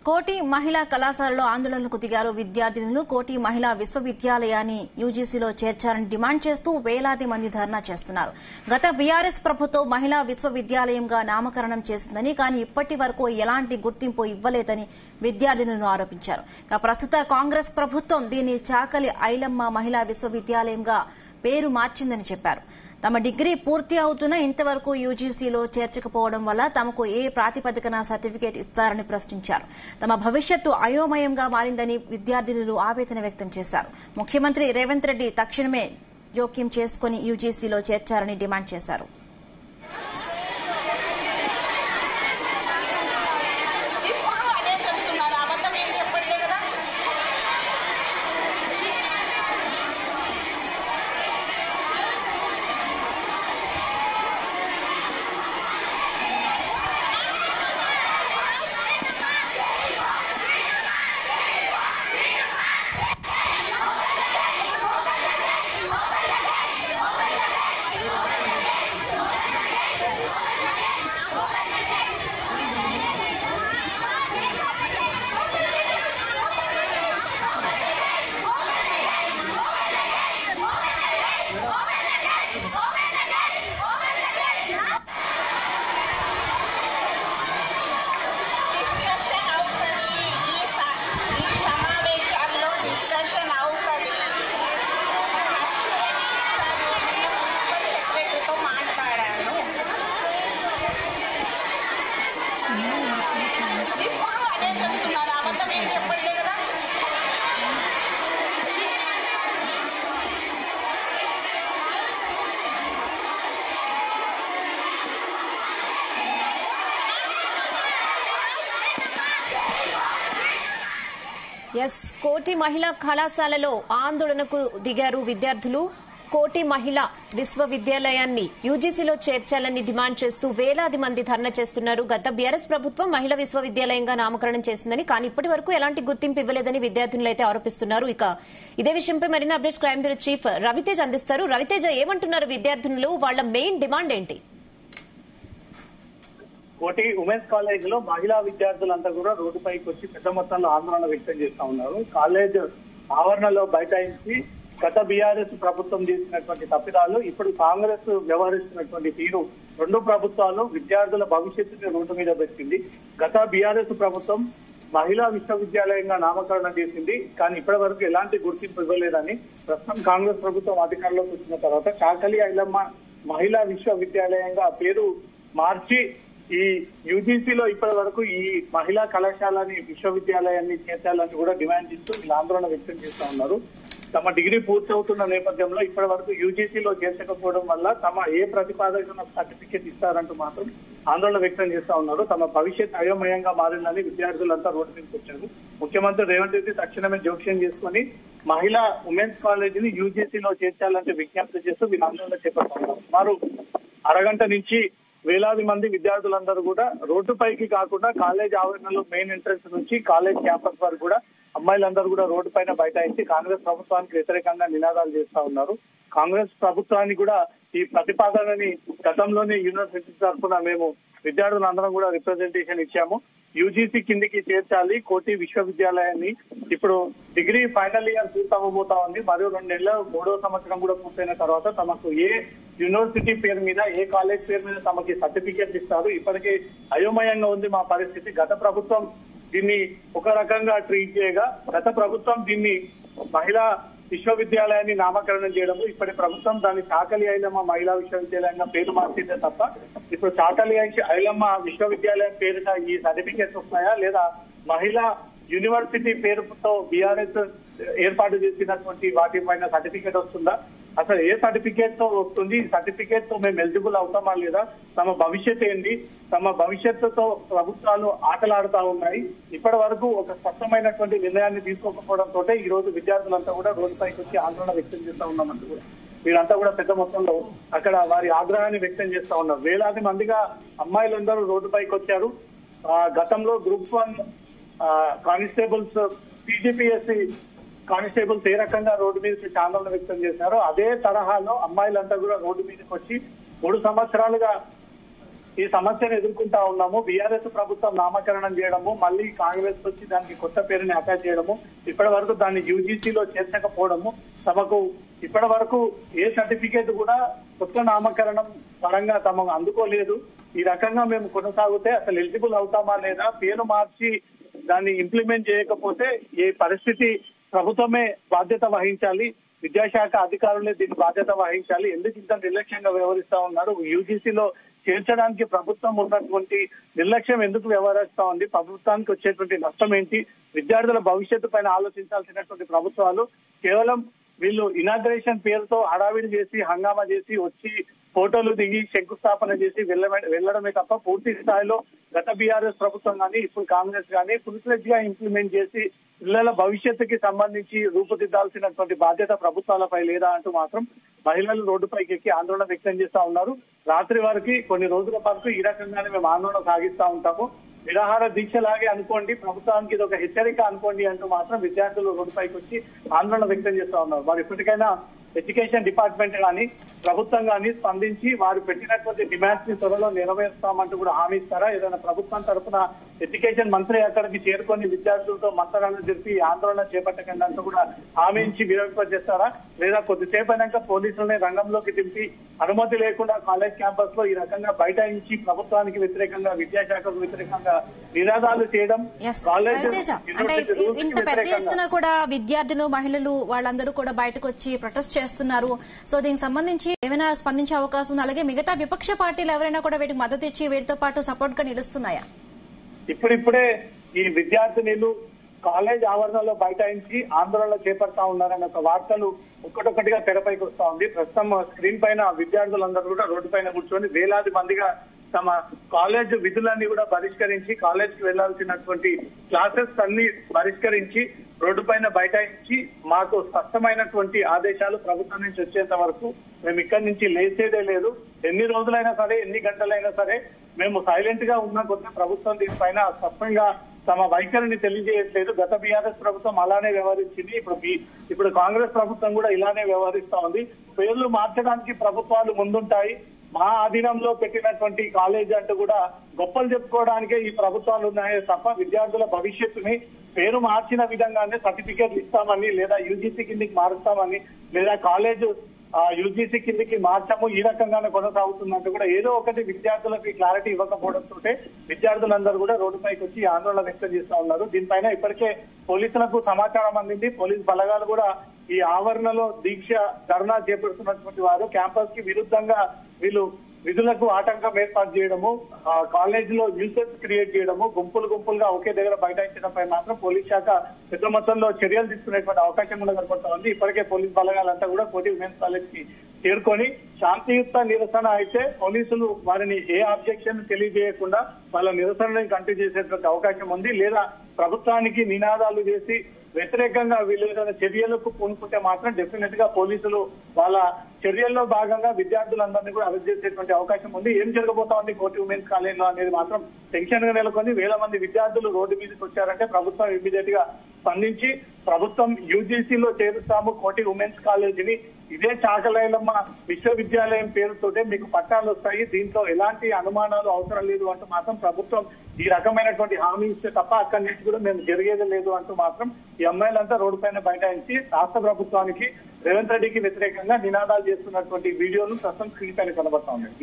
కోటి మహిళా కళాశాలలో ఆందోళనకు దిగారు విద్యార్థినులు. కోటి మహిళా విశ్వవిద్యాలయాన్ని యూజీసీలో చేర్చాలని డిమాండ్ చేస్తూ వేలాది మంది ధర్నా చేస్తున్నారు. గత బీఆర్ఎస్ ప్రభుత్వం మహిళా విశ్వవిద్యాలయంగా నామకరణం చేసిందని, కానీ ఇప్పటి వరకు ఎలాంటి గుర్తింపు ఇవ్వలేదని విద్యార్థినులు ఆరోపించారు. ప్రస్తుత కాంగ్రెస్ ప్రభుత్వం దీన్ని చాకలి ఐలమ్మ మహిళా విశ్వవిద్యాలయంగా పేరు మార్చిందని చెప్పారు. తమ డిగ్రీ పూర్తి అవుతున్నా ఇంతవరకు యూజీసీలో చేర్చకపోవడం వల్ల తమకు ఏ ప్రాతిపదికన సర్టిఫికేట్ ఇస్తారని ప్రశ్నించారు. తమ భవిష్యత్తు అయోమయంగా మారిందని విద్యార్థినులు ఆవేదన వ్యక్తం చేశారు. ముఖ్యమంత్రి రేవంత్ రెడ్డి తక్షణమే జోక్యం చేసుకుని యూజీసీలో చేర్చాలని డిమాండ్ చేశారు. కోటి మహిళా కళాశాలలో ఆందోళనకు దిగారు విద్యార్థులు. కోటి మహిళా విశ్వవిద్యాలయాన్ని యూజీసీలో చేర్చాలని డిమాండ్ చేస్తూ వేలాది మంది ధర్నా చేస్తున్నారు. గత బీఆర్ఎస్ ప్రభుత్వం మహిళా విశ్వవిద్యాలయంగా నామకరణం చేసిందని, కానీ ఇప్పటి వరకు ఎలాంటి గుర్తింపు ఇవ్వలేదని విద్యార్థులు అయితే ఆరోపిస్తున్నారు. ఇక ఇదే విషయంపై మరిన్ని updates crime bureau chief Raviteja అందిస్తారు. రవితేజ, ఏమంటున్నారు విద్యార్థులు? వాళ్ళ మెయిన్ డిమాండ్ ఏంటి? కోటి ఉమెన్స్ కాలేజ్ లో మహిళా విద్యార్థులంతా కూడా రోడ్డుపైకి వచ్చి పెద్ద మొత్తంలో ఆందోళన వ్యక్తం చేస్తా ఉన్నారు. కాలేజ్ ఆవరణలో బైఠాయించి గత బీఆర్ఎస్ ప్రభుత్వం చేసినటువంటి తప్పిదాలు, ఇప్పుడు కాంగ్రెస్ వ్యవహరిస్తున్నటువంటి తీరు, రెండు ప్రభుత్వాలు విద్యార్థుల భవిష్యత్తుని రోడ్డు మీద పెట్టింది. గత బీఆర్ఎస్ ప్రభుత్వం మహిళా విశ్వవిద్యాలయంగా నామకరణం చేసింది, కానీ ఇప్పటి వరకు ఎలాంటి గుర్తింపు ఇవ్వలేదని ప్రస్తుతం కాంగ్రెస్ ప్రభుత్వం అధికారంలోకి వచ్చిన తర్వాత చాకలి ఐలమ్మ మహిళా విశ్వవిద్యాలయంగా పేరు మార్చి ఈ యూజీసీలో ఇప్పటి వరకు ఈ మహిళా కళాశాలని విశ్వవిద్యాలయాన్ని చేర్చాలని కూడా డిమాండ్ చేస్తూ వీళ్ళు ఆందోళన వ్యక్తం చేస్తా ఉన్నారు. తమ డిగ్రీ పూర్తి అవుతున్న నేపథ్యంలో ఇప్పటి వరకు యూజీసీలో చేర్చకపోవడం వల్ల తమ ఏ ప్రతిపాదన సర్టిఫికేట్ ఇస్తారంటూ మాత్రం ఆందోళన వ్యక్తం చేస్తా ఉన్నారు. తమ భవిష్యత్ అయోమయంగా మారిందని విద్యార్థులంతా రోడ్డు మీదకి వచ్చారు. ముఖ్యమంత్రి రేవంత్ రెడ్డి తక్షణమే జోక్యం చేసుకుని మహిళా ఉమెన్స్ కాలేజ్ ని యూజీసీలో చేర్చాలంటే విజ్ఞప్తి చేస్తూ వీళ్ళు ఆందోళన చేపడతా ఉన్నారు. సుమారు అరగంట నుంచి వేలాది మంది విద్యార్థులందరూ కూడా రోడ్డుపైకి కాకుండా కాలేజ్ ఆవరణలో మెయిన్ ఎంట్రన్స్ నుంచి కాలేజ్ క్యాంపస్ వరకు కూడా అమ్మాయిలందరూ కూడా రోడ్డు పైన బైఠాయించి కాంగ్రెస్ ప్రభుత్వానికి వ్యతిరేకంగా నినాదాలు చేస్తా ఉన్నారు. కాంగ్రెస్ ప్రభుత్వాన్ని కూడా ఈ ప్రతిపాదనని గతంలోనే యూనివర్సిటీ తరఫున మేము విద్యార్థులందరం కూడా రిప్రజెంటేషన్ ఇచ్చాము. యూజీసీ కిందికి చేర్చాలి కోటి విశ్వవిద్యాలయాన్ని. ఇప్పుడు డిగ్రీ ఫైనల్ ఇయర్ పూర్తవబోతా ఉంది. మరియు 2 నెలల 3వ సంవత్సరం కూడా పూర్తయిన తర్వాత తమకు ఏ యూనివర్సిటీ పేరు మీద, ఏ కాలేజ్ పేరు మీద తమకి సర్టిఫికేట్ ఇస్తారు. ఇప్పటికే అయోమయంగా ఉంది మా పరిస్థితి. గత ప్రభుత్వం దీన్ని ఒక రకంగా ట్రీట్ చేయగా, గత ప్రభుత్వం దీన్ని మహిళా విశ్వవిద్యాలయాన్ని నామకరణం చేయడము, ఇప్పటి ప్రభుత్వం దాన్ని చాకలి ఐలమ్మ మహిళా విశ్వవిద్యాలయంగా పేరు మార్చిందే తప్ప ఇప్పుడు చాకలి ఐలమ్మ విశ్వవిద్యాలయం పేరున ఈ సర్టిఫికేట్స్ వస్తాయా, లేదా మహిళా యూనివర్సిటీ పేరుతో బీఆర్ఎస్ ఏర్పాటు చేసినటువంటి వాటి పైన సర్టిఫికేట్ వస్తుందా? అసలు ఏ సర్టిఫికేట్ తో వస్తుంది? సర్టిఫికేట్ తో మేము ఎలిజిబుల్ అవుతామా లేదా? తమ భవిష్యత్ ఏంటి? తమ భవిష్యత్తుతో ప్రభుత్వాలు ఆటలాడుతా ఉన్నాయి. ఇప్పటి వరకు ఒక స్పష్టమైనటువంటి నిర్ణయాన్ని తీసుకోకపోవడంతో ఈ రోజు విద్యార్థులంతా కూడా రోడ్డుపైకి వచ్చి ఆందోళన వ్యక్తం చేస్తా ఉన్నామంటూ కూడా వీరంతా కూడా పెద్ద మొత్తంలో అక్కడ వారి ఆగ్రహాన్ని వ్యక్తం చేస్తా ఉన్నారు. వేలాది మందిగా అమ్మాయిలందరూ రోడ్డుపైకి వచ్చారు. గతంలో గ్రూప్ 1 కానిస్టేబుల్స్, టీజీపీఎస్సీ కానిస్టేబుల్స్ ఏ రకంగా రోడ్డు మీదకి ఆందోళన వ్యక్తం చేశారో అదే తరహాలో అమ్మాయిలంతా కూడా రోడ్డు మీదకి వచ్చి 3 సంవత్సరాలుగా ఈ సమస్యను ఎదుర్కొంటా ఉన్నాము. బీఆర్ఎస్ ప్రభుత్వం నామకరణం చేయడము, మళ్ళీ కాంగ్రెస్ వచ్చి దానికి కొత్త పేరుని అటాచ్ చేయడము, ఇప్పటి వరకు దాన్ని యూజీసీలో చేర్చకపోవడము, తమకు ఇప్పటి వరకు ఏ సర్టిఫికేట్ కూడా కొత్త నామకరణం పరంగా తమకు అందుకోలేదు. ఈ రకంగా మేము కొనసాగితే అసలు ఎలిజిబుల్ అవుతామా లేదా, పేరు మార్చి దాన్ని ఇంప్లిమెంట్ చేయకపోతే ఈ పరిస్థితి ప్రభుత్వమే బాధ్యత వహించాలి, విద్యాశాఖ అధికారులే దీని బాధ్యత వహించాలి. ఎందుకు ఇంత నిర్లక్ష్యంగా వ్యవహరిస్తా ఉన్నారు? యూజీసీలో చేర్చడానికి ప్రభుత్వం ఉన్నటువంటి నిర్లక్ష్యం ఎందుకు వ్యవహరిస్తా ఉంది? ప్రభుత్వానికి వచ్చేటువంటి నష్టం ఏంటి? విద్యార్థుల భవిష్యత్తు పైన ఆలోచించాల్సినటువంటి ప్రభుత్వాలు కేవలం వీళ్ళు ఇనాగ్రేషన్ పేరుతో హడావిడి చేసి హంగామా చేసి వచ్చి ఫోటోలు దిగి శంకుస్థాపన చేసి వెళ్లడమే తప్ప పూర్తి స్థాయిలో గత బీఆర్ఎస్ ప్రభుత్వం కానీ ఇప్పుడు కాంగ్రెస్ కానీ ఫుల్ ఫ్లెడ్జ్ గా ఇంప్లిమెంట్ చేసి పిల్లల భవిష్యత్తుకి సంబంధించి రూపుదిద్దాల్సినటువంటి బాధ్యత ప్రభుత్వాలపై లేదా అంటూ మాత్రం మహిళలు రోడ్డుపైకి ఎక్కి ఆందోళన వ్యక్తం చేస్తా ఉన్నారు. రాత్రి వరకు కొన్ని రోజుల పాటు ఈ రకంగానే మేము ఆందోళన సాగిస్తా ఉంటాము. నిరాహార దీక్షలాగే అనుకోండి, ప్రభుత్వానికి ఇది ఒక హెచ్చరిక అనుకోండి అంటూ మాత్రం విద్యార్థులు రోడ్డుపైకి వచ్చి ఆందోళన వ్యక్తం చేస్తా ఉన్నారు. వారు ఇప్పటికైనా ఎడ్యుకేషన్ డిపార్ట్మెంట్ కానీ ప్రభుత్వం కానీ స్పందించి వారు పెట్టినటువంటి డిమాండ్స్ ని త్వరలో నెరవేరుస్తామంటూ కూడా హామీ ఇస్తారా? ఏదైనా ప్రభుత్వం తరఫున ఎడ్యుకేషన్ మంత్రి అక్కడికి చేరుకొని విద్యార్థులతో మంత్రాలను జరిపి ఆందోళన చేపట్టకండి అంటూ కూడా హామీ ఇచ్చి విరమింపజేస్తారా? లేదా కొద్దిసేపు అయినాక పోలీసులని రంగంలోకి దింపి అనుమతి లేకుండా కాలేజ్ క్యాంపస్ లో ఈ రకంగా బైఠాయించి ప్రభుత్వానికి వ్యతిరేకంగా విద్యాశాఖకు వ్యతిరేకంగా నినాదాలు చేయడం, అంటే ఇంత పెద్ద ఎత్తున కూడా విద్యార్థులు మహిళలు వాళ్ళందరూ కూడా బయటకు వచ్చి ప్రొటెస్ట్ చేస్తున్నారు. సో దీనికి సంబంధించి ఏమైనా స్పందించే అవకాశం ఉంది? అలాగే మిగతా విపక్ష పార్టీలు ఎవరైనా కూడా వీటికి మద్దతు ఇచ్చి వీటితో పాటు సపోర్ట్ గా నిలుస్తున్నాయా? ఇప్పుడిప్పుడే ఈ విద్యార్థినులు కాలేజ్ ఆవరణలో బైఠాయించి ఆందోళన చేపడతా ఉన్నారన్న ఒక వార్తలు ఒక్కటొక్కటిగా తెరపైకి వస్తా ఉంది. ప్రస్తుతం స్క్రీన్ పైన విద్యార్థులందరూ కూడా రోడ్డు పైన కూర్చొని వేలాది మందిగా తమ కాలేజ్ విధులన్నీ కూడా బహిష్కరించి కాలేజ్ కి వెళ్లాల్సినటువంటి క్లాసెస్ అన్ని బహిష్కరించి రోడ్డు పైన బైఠాయించి మాకు స్పష్టమైనటువంటి ఆదేశాలు ప్రభుత్వం నుంచి వచ్చేంత వరకు మేము ఇక్కడి నుంచి లేచేదే లేదు. ఎన్ని రోజులైనా సరే, ఎన్ని గంటలైనా సరే మేము సైలెంట్ గా ఉన్న కొద్ది ప్రభుత్వం దీనిపైన స్పష్టంగా తమ వైఖరిని తెలియజేయట్లేదు. గత బీఆర్ఎస్ ప్రభుత్వం అలానే వ్యవహరించింది, ఇప్పుడు కాంగ్రెస్ ప్రభుత్వం కూడా ఇలానే వ్యవహరిస్తా ఉంది. పేర్లు మార్చడానికి ప్రభుత్వాలు ముందుంటాయి. మా ఆధీనంలో పెట్టినటువంటి కాలేజ్ అంటూ కూడా గొప్పలు చెప్పుకోవడానికే ఈ ప్రభుత్వాలు ఉన్నాయే తప్ప విద్యార్థుల భవిష్యత్తుని పేరు మార్చిన విధంగానే సర్టిఫికేట్లు ఇస్తామని, లేదా యూజీసీ కిందికి మారుస్తామని, లేదా కాలేజ్ యూజీసీ కిందికి మార్చము ఈ రకంగానే కొనసాగుతున్నట్టు కూడా ఏదో ఒకటి విద్యార్థులకు క్లారిటీ ఇవ్వకపోవడంతో విద్యార్థులందరూ కూడా రోడ్డుపైకి వచ్చి ఆందోళన వ్యక్తం చేస్తా ఉన్నారు. దీనిపైన ఇప్పటికే పోలీసులకు సమాచారం అందింది. పోలీస్ బలగాలు కూడా ఈ ఆవరణలో దీక్ష ధర్నా చేపడుతున్నటువంటి వారు క్యాంపస్ కి విరుద్ధంగా వీళ్ళు విధులకు ఆటంకం ఏర్పాటు చేయడము, కాలేజ్ లో న్యూసెన్స్ క్రియేట్ చేయడము, గుంపులుగా ఒకే దగ్గర బైఠాయించడంపై మాత్రం పోలీస్ శాఖ పెద్ద మొత్తంలో చర్యలు తీసుకునేటువంటి అవకాశం కూడా కనపడతా ఉంది. ఇప్పటికే పోలీస్ బలగాలంతా కూడా కోటి ఉమెన్స్ కాలేజ్ కి చేరుకొని శాంతియుత నిరసన అయితే పోలీసులు వారిని ఏ ఆబ్జెక్షన్ తెలియజేయకుండా వాళ్ళ నిరసనని కంటిన్యూ చేసేటువంటి అవకాశం ఉంది. లేదా ప్రభుత్వానికి నినాదాలు చేసి వ్యతిరేకంగా వీళ్ళు ఏదైనా చర్యలకు పూనుకుంటే మాత్రం డెఫినెట్ గా పోలీసులు వాళ్ళ చర్యల్లో భాగంగా విద్యార్థులందరినీ కూడా అరెస్ట్ చేసేటువంటి అవకాశం ఉంది. ఏం జరగబోతా ఉంది కోటి ఉమెన్స్ కాలేజ్ లో అనేది మాత్రం టెన్షన్ గా నెలకొని వేల మంది విద్యార్థులు రోడ్డు మీదకి వచ్చారంటే ప్రభుత్వం ఇమీడియట్ గా స్పందించి ప్రభుత్వం యూజీసీలో చేరుస్తాము కోటి ఉమెన్స్ కాలేజీని, ఇదే చాకలైలమ్మ విశ్వవిద్యాలయం పేరుతోటే మీకు పట్టాలు వస్తాయి, దీంట్లో ఎలాంటి అనుమానాలు అవసరం లేదు అంటూ మాత్రం ప్రభుత్వం ఈ రకమైనటువంటి హామీ ఇస్తే తప్ప అక్కడి నుంచి కూడా మేము జరిగేది లేదు అంటూ మాత్రం ఈ అమ్మాయిలంతా రోడ్డు పైన బైఠాయించి రాష్ట్ర ప్రభుత్వానికి రేవంత్ రెడ్డికి వ్యతిరేకంగా నినాదాలు చేస్తున్నటువంటి వీడియోలు ప్రస్తుతం స్క్రీన్ పైన కనబడతా ఉన్నాయి.